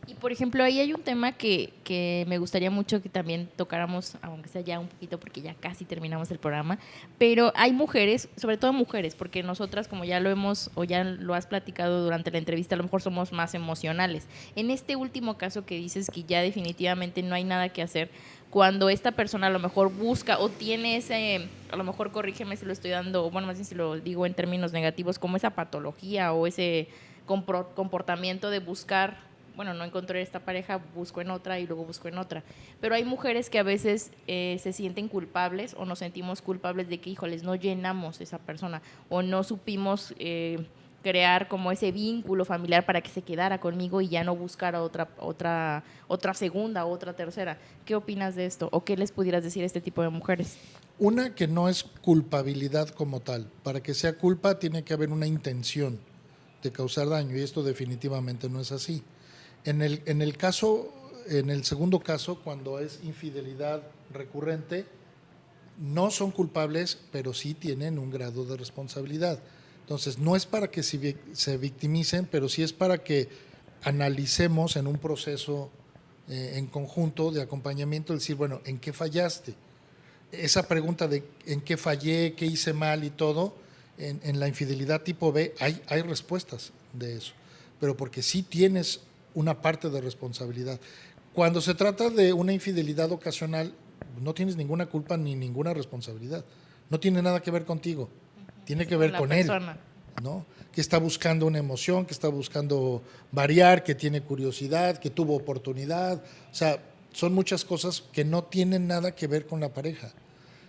Speaker 3: Y por ejemplo, ahí hay un tema que me gustaría mucho que también tocáramos, aunque sea ya un poquito porque ya casi terminamos el programa, pero hay mujeres, sobre todo mujeres, porque nosotras, como ya lo hemos o ya lo has platicado durante la entrevista, a lo mejor somos más emocionales. En este último caso que dices que ya definitivamente no hay nada que hacer, cuando esta persona a lo mejor busca o tiene ese, a lo mejor corrígeme si lo estoy dando, bueno, más bien si lo digo en términos negativos, como esa patología o ese comportamiento de buscar, bueno, no encontré esta pareja, busco en otra y luego busco en otra. Pero hay mujeres que a veces se sienten culpables o nos sentimos culpables de que, híjoles, no llenamos esa persona o no supimos crear como ese vínculo familiar para que se quedara conmigo y ya no buscara otra segunda, otra tercera. ¿Qué opinas de esto? ¿O qué les pudieras decir a este tipo de mujeres?
Speaker 4: Una, que no es culpabilidad como tal. Para que sea culpa tiene que haber una intención de causar daño y esto definitivamente no es así. En el segundo caso, cuando es infidelidad recurrente, no son culpables, pero sí tienen un grado de responsabilidad. Entonces, no es para que se victimicen, pero sí es para que analicemos en un proceso en conjunto de acompañamiento, decir, bueno, ¿en qué fallaste? esa pregunta de en qué fallé, qué hice mal y todo, en la infidelidad tipo B hay respuestas de eso, pero porque sí tienes una parte de responsabilidad. Cuando se trata de una infidelidad ocasional, no tienes ninguna culpa ni ninguna responsabilidad. No tiene nada que ver contigo, tiene que ver con él, ¿no? Que está buscando una emoción, que está buscando variar, que tiene curiosidad, que tuvo oportunidad. O sea, son muchas cosas que no tienen nada que ver con la pareja.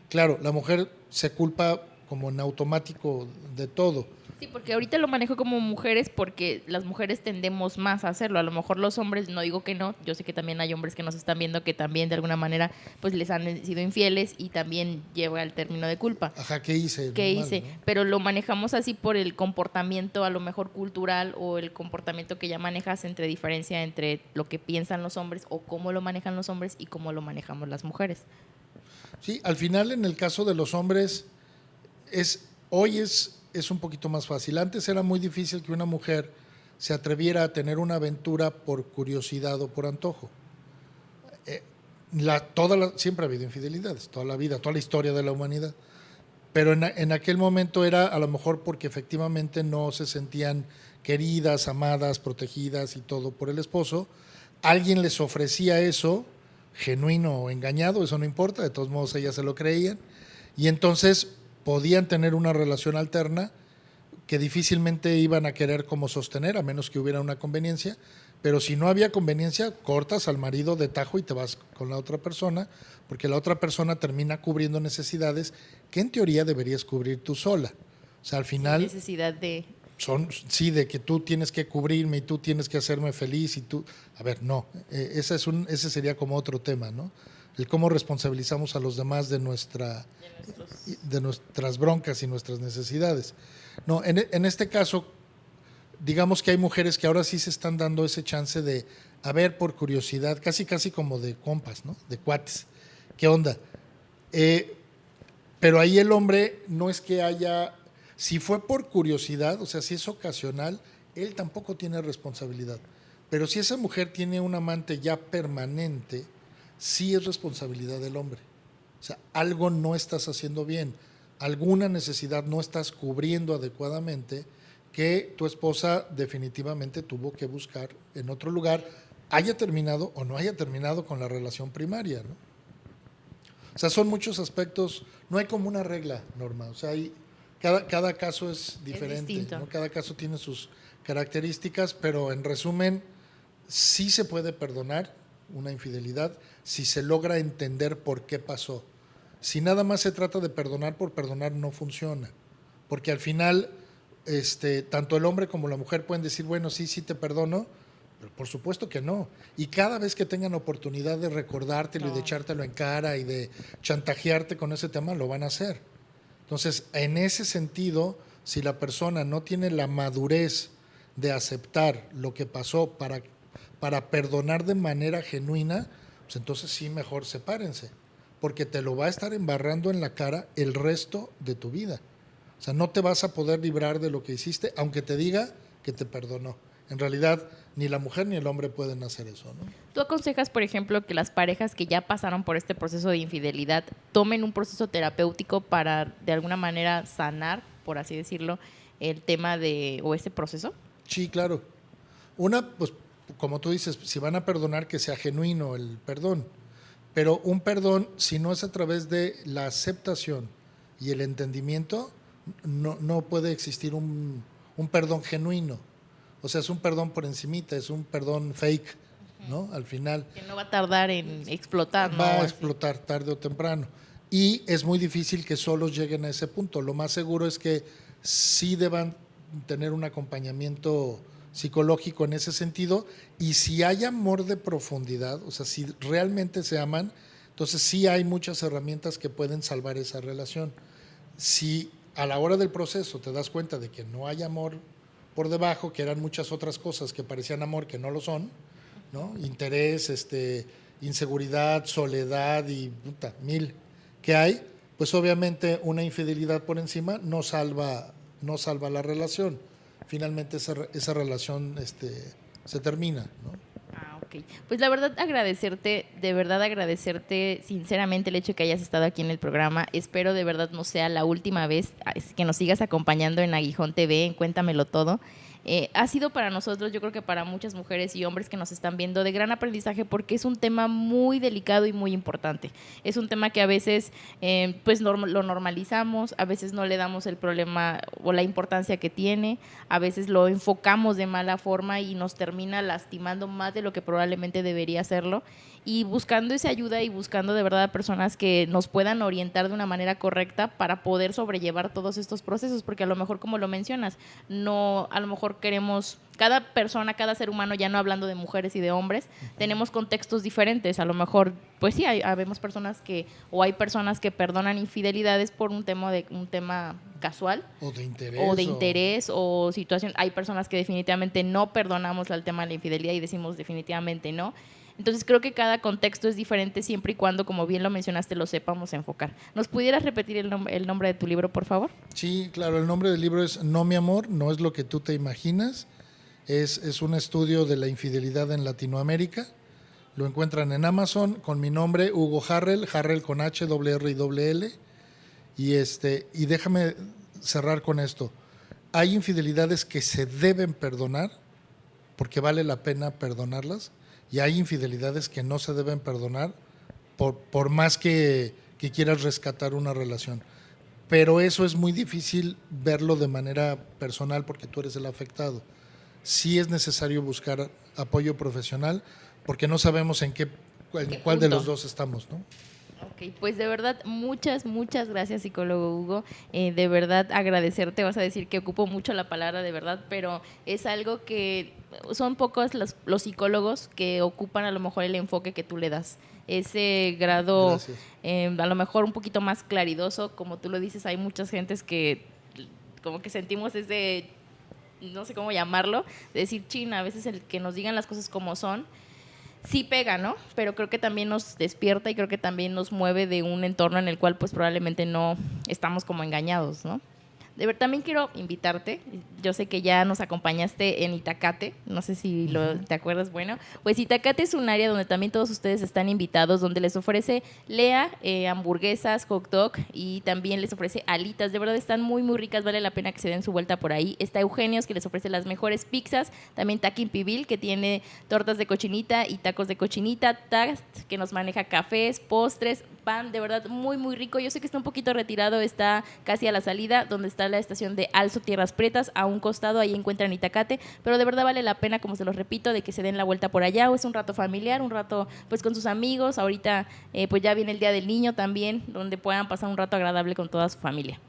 Speaker 4: Claro, la mujer se culpa como en automático de todo.
Speaker 3: Sí, porque ahorita lo manejo como mujeres porque las mujeres tendemos más a hacerlo. A lo mejor los hombres, no digo que no, yo sé que también hay hombres que nos están viendo que también de alguna manera pues les han sido infieles y también lleva al término de culpa.
Speaker 4: Ajá, ¿qué hice?
Speaker 3: ¿Qué
Speaker 4: Mal,
Speaker 3: hice?
Speaker 4: ¿no?
Speaker 3: Pero lo manejamos así por el comportamiento a lo mejor cultural o el comportamiento que ya manejas entre diferencia entre lo que piensan los hombres o cómo lo manejan los hombres y cómo lo manejamos las mujeres.
Speaker 4: Sí, al final en el caso de los hombres hoy es un poquito más fácil. Antes era muy difícil que una mujer se atreviera a tener una aventura por curiosidad o por antojo. Siempre ha habido infidelidades, toda la vida, toda la historia de la humanidad. Pero en aquel momento era a lo mejor porque efectivamente no se sentían queridas, amadas, protegidas y todo por el esposo. Alguien les ofrecía eso, genuino o engañado, eso no importa, de todos modos ellas se lo creían. Y entonces podían tener una relación alterna que difícilmente iban a querer como sostener, a menos que hubiera una conveniencia, pero si no había conveniencia, cortas al marido de tajo y te vas con la otra persona, porque la otra persona termina cubriendo necesidades que en teoría deberías cubrir tú sola. O sea, al final...
Speaker 3: Sin necesidad de...
Speaker 4: Sí, de que tú tienes que cubrirme y tú tienes que hacerme feliz y tú... A ver, no, ese sería como otro tema, ¿no? El cómo responsabilizamos a los demás de nuestras broncas y nuestras necesidades. No, en este caso, digamos que hay mujeres que ahora sí se están dando ese chance de, a ver, por curiosidad, casi como de compas, ¿no? De cuates. ¿Qué onda? Pero ahí el hombre no es que haya, si fue por curiosidad, o sea, si es ocasional, él tampoco tiene responsabilidad. Pero si esa mujer tiene un amante ya permanente, sí es responsabilidad del hombre. O sea, algo no estás haciendo bien, alguna necesidad no estás cubriendo adecuadamente que tu esposa definitivamente tuvo que buscar en otro lugar, haya terminado o no haya terminado con la relación primaria, ¿no? O sea, son muchos aspectos, no hay como una regla, Norma, o sea, cada caso es diferente, ¿no? Cada caso tiene sus características, pero en resumen, sí se puede perdonar una infidelidad si se logra entender por qué pasó. Si nada más se trata de perdonar por perdonar, no funciona, porque al final tanto el hombre como la mujer pueden decir, bueno, sí te perdono, pero por supuesto que no. Y cada vez que tengan oportunidad de recordártelo y de echártelo en cara y de chantajearte con ese tema, lo van a hacer. Entonces, en ese sentido, si la persona no tiene la madurez de aceptar lo que pasó para perdonar de manera genuina, pues entonces sí, mejor sepárense, porque te lo va a estar embarrando en la cara el resto de tu vida. O sea, no te vas a poder librar de lo que hiciste, aunque te diga que te perdonó. En realidad, ni la mujer ni el hombre pueden hacer eso, ¿no?
Speaker 3: ¿Tú aconsejas, por ejemplo, que las parejas que ya pasaron por este proceso de infidelidad tomen un proceso terapéutico para, de alguna manera, sanar, por así decirlo, el tema o ese proceso?
Speaker 4: Sí, claro. Una, pues, como tú dices, si van a perdonar, que sea genuino el perdón. Pero un perdón, si no es a través de la aceptación y el entendimiento, no puede existir un perdón genuino. O sea, es un perdón por encimita, es un perdón fake, ¿no? Al final.
Speaker 3: Que no va a tardar en explotar, ¿no?
Speaker 4: Va a explotar tarde o temprano. Y es muy difícil que solos lleguen a ese punto. Lo más seguro es que sí deban tener un acompañamiento psicológico en ese sentido. Y si hay amor de profundidad, o sea, si realmente se aman, entonces sí hay muchas herramientas que pueden salvar esa relación. Si a la hora del proceso te das cuenta de que no hay amor por debajo, que eran muchas otras cosas que parecían amor que no lo son, ¿no? Interés, inseguridad, soledad y mil que hay, pues obviamente una infidelidad por encima no salva la relación. Finalmente esa relación se termina, ¿no?
Speaker 3: Ah, Ok, pues la verdad de verdad agradecerte sinceramente el hecho de que hayas estado aquí en el programa. Espero de verdad no sea la última vez que nos sigas acompañando en Aguijón TV, en Cuéntamelo Todo. Ha sido para nosotros, yo creo que para muchas mujeres y hombres que nos están viendo, de gran aprendizaje porque es un tema muy delicado y muy importante. Es un tema que a veces pues lo normalizamos, a veces no le damos el problema o la importancia que tiene, a veces lo enfocamos de mala forma y nos termina lastimando más de lo que probablemente debería hacerlo. Y buscando esa ayuda y buscando de verdad a personas que nos puedan orientar de una manera correcta para poder sobrellevar todos estos procesos, porque a lo mejor, como lo mencionas, no, a lo mejor queremos, cada persona, cada ser humano, ya no hablando de mujeres y de hombres, tenemos contextos diferentes. A lo mejor, pues sí, habemos personas que, o hay personas que perdonan infidelidades por un tema casual. O de interés o situación. Hay personas que definitivamente no perdonamos al tema de la infidelidad y decimos definitivamente no. Entonces creo que cada contexto es diferente siempre y cuando, como bien lo mencionaste, lo sepamos enfocar. ¿Nos pudieras repetir el nombre de tu libro, por favor?
Speaker 4: Sí, claro, el nombre del libro es No, mi amor, no es lo que tú te imaginas. Es un estudio de la infidelidad en Latinoamérica. Lo encuentran en Amazon con mi nombre, Hugo Harrell, Harrell con H, doble R y doble L. Y déjame cerrar con esto. Hay infidelidades que se deben perdonar porque vale la pena perdonarlas, y hay infidelidades que no se deben perdonar por más que quieras rescatar una relación. Pero eso es muy difícil verlo de manera personal porque tú eres el afectado. Sí es necesario buscar apoyo profesional porque no sabemos en cuál de los dos estamos, ¿no?
Speaker 3: Ok, pues de verdad, muchas gracias, psicólogo Hugo. De verdad, agradecerte. Vas a decir que ocupo mucho la palabra, de verdad, pero es algo que son pocos los psicólogos que ocupan a lo mejor el enfoque que tú le das. Ese grado, a lo mejor un poquito más claridoso, como tú lo dices, hay muchas gentes que como que sentimos ese, no sé cómo llamarlo, de decir, China, a veces el que nos digan las cosas como son, sí pega, ¿no? Pero creo que también nos despierta y creo que también nos mueve de un entorno en el cual pues probablemente no estamos como engañados, ¿no? De ver, también quiero invitarte, yo sé que ya nos acompañaste en Itacate, no sé si te acuerdas, bueno, pues Itacate es un área donde también todos ustedes están invitados, donde les ofrece Lea, hamburguesas, hot dog y también les ofrece alitas, de verdad están muy ricas, vale la pena que se den su vuelta por ahí. Está Eugenios, que les ofrece las mejores pizzas, también Taquín Pibil, que tiene tortas de cochinita y tacos de cochinita, Tast, que nos maneja cafés, postres, pan, de verdad muy rico. Yo sé que está un poquito retirado, está casi a la salida, donde está la estación de Alzo Tierras Pretas, a un costado, ahí encuentran Itacate, pero de verdad vale la pena, como se los repito, de que se den la vuelta por allá, o es un rato familiar, un rato pues con sus amigos. Ahorita pues ya viene el Día del Niño también, donde puedan pasar un rato agradable con toda su familia.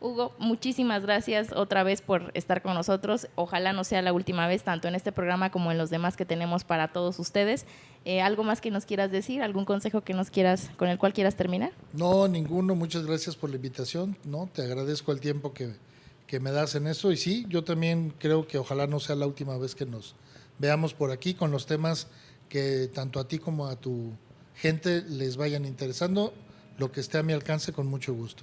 Speaker 3: Hugo, muchísimas gracias otra vez por estar con nosotros. Ojalá no sea la última vez, tanto en este programa como en los demás que tenemos para todos ustedes. ¿Algo más que nos quieras decir? ¿Algún consejo que con el cual quieras terminar?
Speaker 4: No, ninguno. Muchas gracias por la invitación. No, te agradezco el tiempo que me das en eso. Y sí, yo también creo que ojalá no sea la última vez que nos veamos por aquí con los temas que tanto a ti como a tu gente les vayan interesando. Lo que esté a mi alcance, con mucho gusto.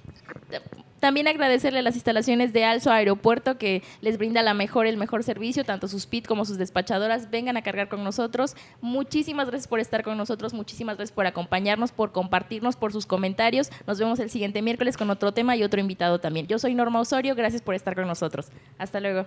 Speaker 3: También agradecerle a las instalaciones de Alzo Aeropuerto, que les brinda el mejor servicio, tanto sus PIT como sus despachadoras. Vengan a cargar con nosotros. Muchísimas gracias por estar con nosotros, muchísimas gracias por acompañarnos, por compartirnos, por sus comentarios. Nos vemos el siguiente miércoles con otro tema y otro invitado también. Yo soy Norma Osorio, gracias por estar con nosotros. Hasta luego.